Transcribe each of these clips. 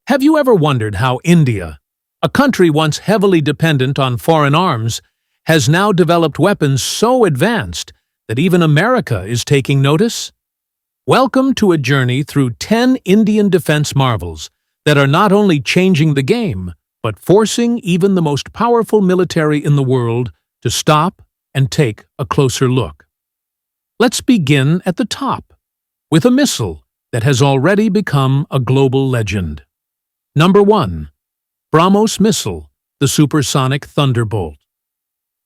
Have you ever wondered how India, a country once heavily dependent on foreign arms, has now developed weapons so advanced that even America is taking notice? Welcome to a journey through 10 Indian defense marvels that are not only changing the game, but forcing even the most powerful military in the world to stop and take a closer look. Let's begin at the top, with a missile that has already become a global legend. Number 1. BrahMos missile, the Supersonic Thunderbolt.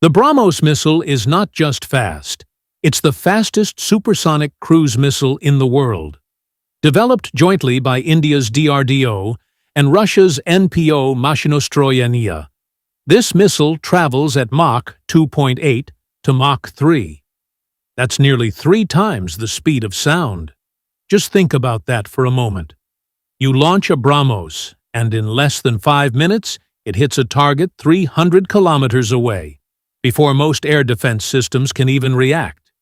The BrahMos missile is not just fast, it's the fastest supersonic cruise missile in the world. Developed jointly by India's DRDO and Russia's NPO Mashinostroyenia, this missile travels at Mach 2.8 to Mach 3. That's nearly 3 times the speed of sound. Just think about that for a moment. You launch a BrahMos, and in less than 5 minutes, it hits a target 300 kilometers away, before most air defense systems can even react.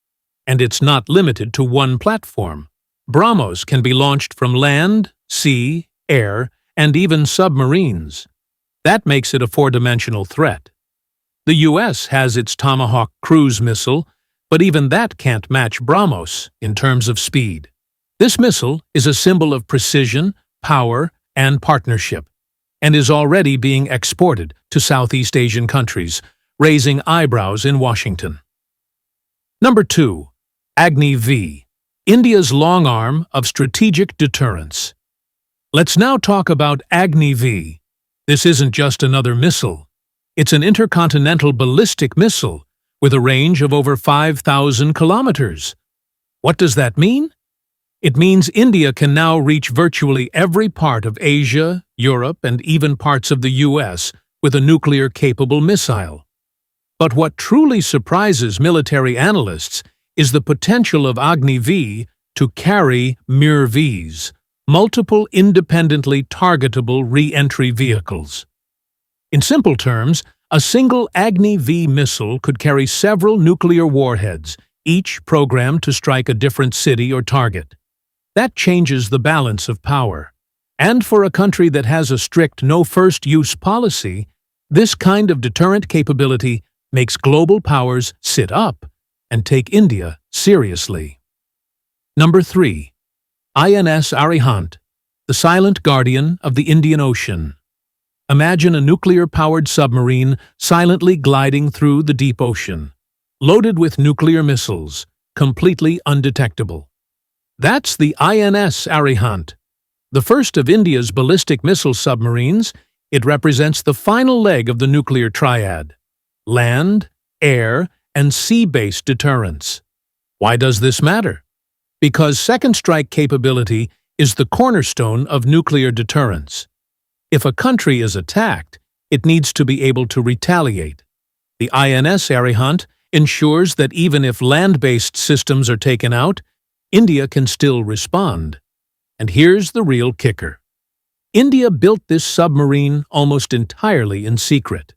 And it's not limited to one platform. BrahMos can be launched from land, sea, air, and even submarines. That makes it a 4-dimensional threat. The US has its Tomahawk cruise missile, but even that can't match BrahMos in terms of speed. This missile is a symbol of precision, power, and partnership, and is already being exported to Southeast Asian countries, raising eyebrows in Washington. Number 2. Agni-V, India's long arm of strategic deterrence. Let's now talk about Agni-V. This isn't just another missile. It's an intercontinental ballistic missile with a range of over 5,000 kilometers. What does that mean? It means India can now reach virtually every part of Asia, Europe, and even parts of the US with a nuclear-capable missile. But what truly surprises military analysts is the potential of Agni-V to carry Mir-Vs, multiple independently targetable re-entry vehicles. In simple terms, a single Agni-V missile could carry several nuclear warheads, each programmed to strike a different city or target. That changes the balance of power. And for a country that has a strict no-first-use policy, this kind of deterrent capability makes global powers sit up and take India seriously. Number 3. INS Arihant, the silent guardian of the Indian Ocean. Imagine a nuclear-powered submarine silently gliding through the deep ocean, loaded with nuclear missiles, completely undetectable. That's the INS Arihant. The first of India's ballistic missile submarines, it represents the final leg of the nuclear triad: land, air, and sea-based deterrence. Why does this matter? Because second strike capability is the cornerstone of nuclear deterrence. If a country is attacked, it needs to be able to retaliate. The INS Arihant ensures that even if land-based systems are taken out, India can still respond. And here's the real kicker. India built this submarine almost entirely in secret.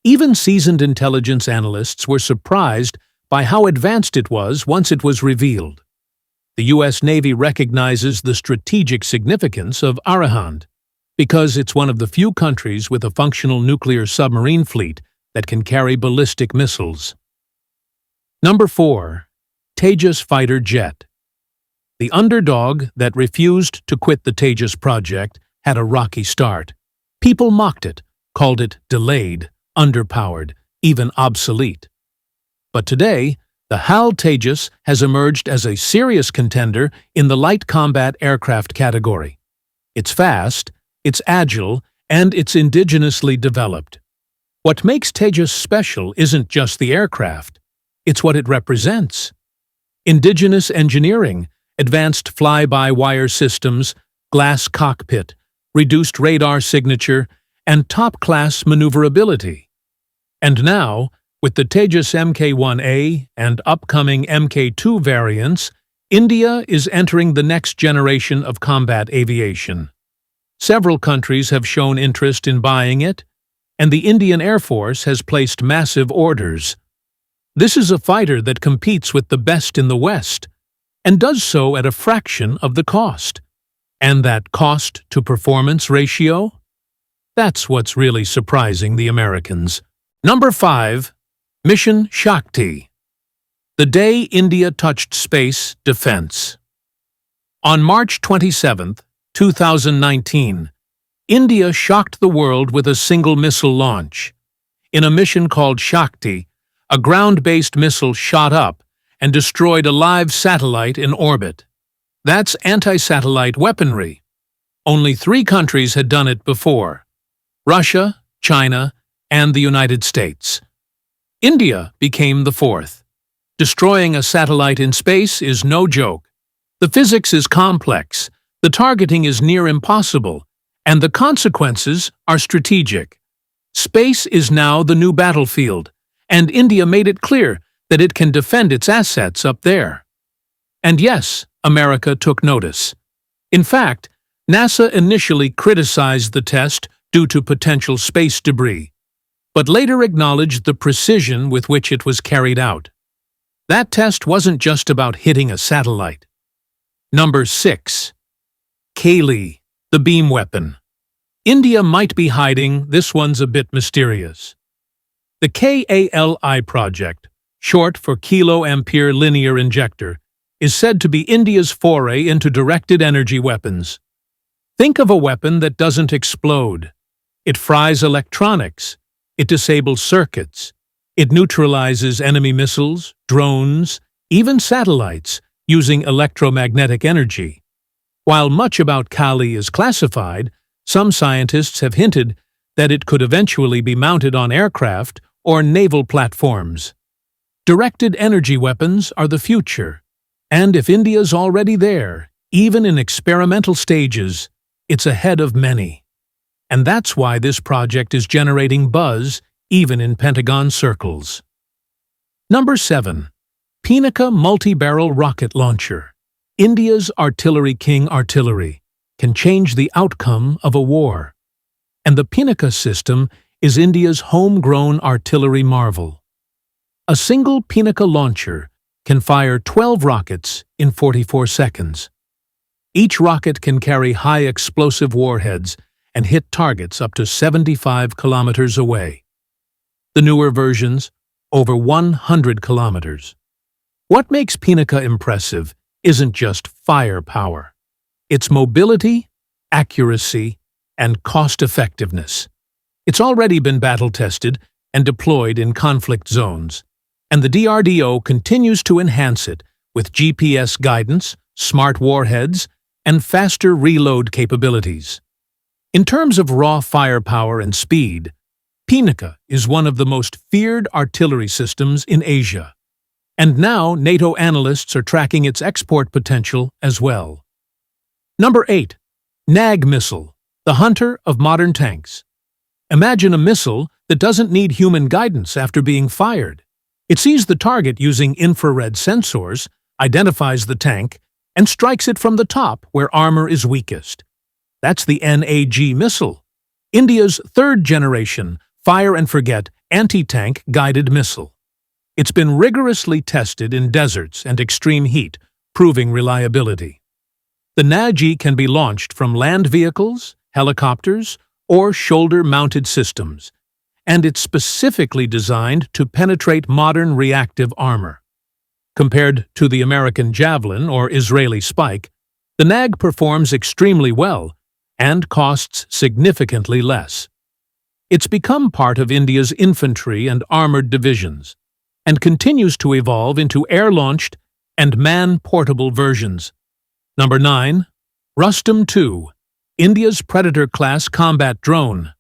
Even seasoned intelligence analysts were surprised by how advanced it was once it was revealed. The US Navy recognizes the strategic significance of Arihant because it's one of the few countries with a functional nuclear submarine fleet that can carry ballistic missiles. Number 4. Tejas fighter jet. The underdog that refused to quit the Tejas project had a rocky start. People mocked it, called it delayed, underpowered, even obsolete. But today, the HAL Tejas has emerged as a serious contender in the light combat aircraft category. It's fast, it's agile, and it's indigenously developed. What makes Tejas special isn't just the aircraft, it's what it represents. Indigenous engineering, advanced fly-by-wire systems, glass cockpit, reduced radar signature, and top-class maneuverability. And now, with the Tejas Mk1A and upcoming Mk2 variants, India is entering the next generation of combat aviation. Several countries have shown interest in buying it, and the Indian Air Force has placed massive orders. This is a fighter that competes with the best in the West, and does so at a fraction of the cost. And that cost-to-performance ratio? That's what's really surprising the Americans. Number 5. Mission Shakti. The day India touched space defense. On March 27, 2019, India shocked the world with a single missile launch. In a mission called Shakti, a ground-based missile shot up and destroyed a live satellite in orbit. That's anti-satellite weaponry. Only 3 countries had done it before: Russia, China, and the United States. India became the 4th. Destroying a satellite in space is no joke. The physics is complex, the targeting is near impossible, and the consequences are strategic. Space is now the new battlefield, and India made it clear that it can defend its assets up there. And yes, America took notice. In fact, NASA initially criticized the test due to potential space debris, but later acknowledged the precision with which it was carried out. That test wasn't just about hitting a satellite. Number 6. Kali, the beam weapon. India might be hiding, this one's a bit mysterious. The KALI project, short for Kilo Ampere Linear Injector, is said to be India's foray into directed energy weapons. Think of a weapon that doesn't explode. It fries electronics. It disables circuits. It neutralizes enemy missiles, drones, even satellites, using electromagnetic energy. While much about Kali is classified, some scientists have hinted that it could eventually be mounted on aircraft or naval platforms. Directed energy weapons are the future, and if India's already there, even in experimental stages, it's ahead of many. And that's why this project is generating buzz even in Pentagon circles. Number 7. Pinaka Multi-Barrel Rocket Launcher. India's Artillery King artillery can change the outcome of a war. And the Pinaka system is India's homegrown artillery marvel. A single Pinaka launcher can fire 12 rockets in 44 seconds. Each rocket can carry high explosive warheads and hit targets up to 75 kilometers away. The newer versions, over 100 kilometers. What makes Pinaka impressive isn't just firepower. It's mobility, accuracy, and cost-effectiveness. It's already been battle-tested and deployed in conflict zones, and the DRDO continues to enhance it with GPS guidance, smart warheads, and faster reload capabilities. In terms of raw firepower and speed, Pinaka is one of the most feared artillery systems in Asia. And now NATO analysts are tracking its export potential as well. Number 8. NAG missile, the hunter of modern tanks. Imagine a missile that doesn't need human guidance after being fired. It sees the target using infrared sensors, identifies the tank, and strikes it from the top where armor is weakest. That's the NAG missile, India's 3rd-generation fire-and-forget anti-tank guided missile. It's been rigorously tested in deserts and extreme heat, proving reliability. The NAG can be launched from land vehicles, helicopters, or shoulder-mounted systems, and it's specifically designed to penetrate modern reactive armor. Compared to the American Javelin or Israeli Spike, the NAG performs extremely well and costs significantly less. It's become part of India's infantry and armored divisions, and continues to evolve into air-launched and man-portable versions. Number 9. Rustam-2, India's Predator-class combat drone.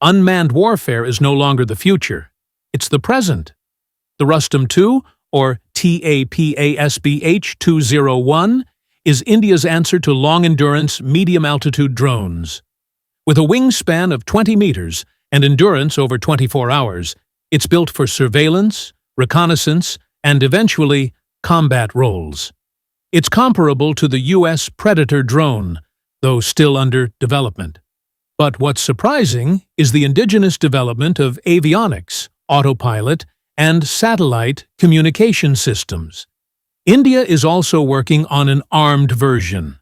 Unmanned warfare is no longer the future. It's the present. The Rustam-2, or TAPASBH-201, is India's answer to long-endurance, medium-altitude drones. With a wingspan of 20 meters and endurance over 24 hours, it's built for surveillance, reconnaissance, and eventually, combat roles. It's comparable to the U.S. Predator drone, though still under development. But what's surprising is the indigenous development of avionics, autopilot, and satellite communication systems. India is also working on an armed version,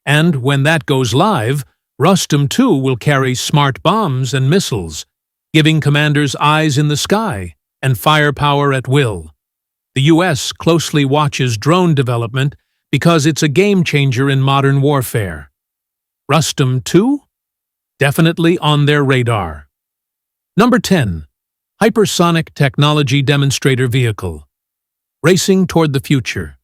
And when that goes live, Rustam-2 will carry smart bombs and missiles, giving commanders eyes in the sky and firepower at will. The U.S. closely watches drone development because it's a game-changer in modern warfare. Rustam-2? Definitely on their radar. Number 10. Hypersonic Technology Demonstrator Vehicle. Racing toward the future.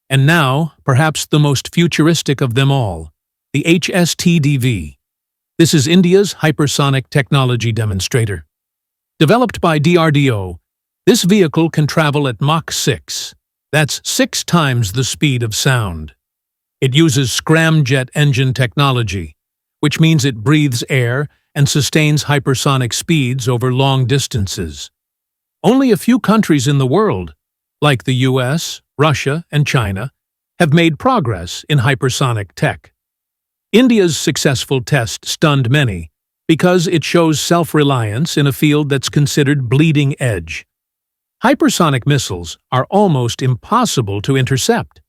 And now, perhaps the most futuristic of them all, the HSTDV. This is India's hypersonic technology demonstrator. Developed by DRDO, this vehicle can travel at Mach 6. That's 6 times the speed of sound. It uses scramjet engine technology, which means it breathes air and sustains hypersonic speeds over long distances. Only a few countries in the world, like the US, Russia, and China, have made progress in hypersonic tech. India's successful test stunned many because it shows self-reliance in a field that's considered bleeding edge. Hypersonic missiles are almost impossible to intercept.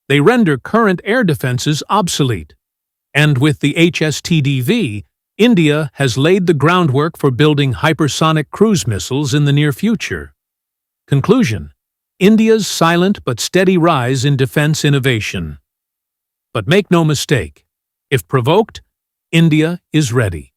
They render current air defenses obsolete. And with the HSTDV, India has laid the groundwork for building hypersonic cruise missiles in the near future. Conclusion: India's silent but steady rise in defense innovation. But make no mistake, if provoked, India is ready.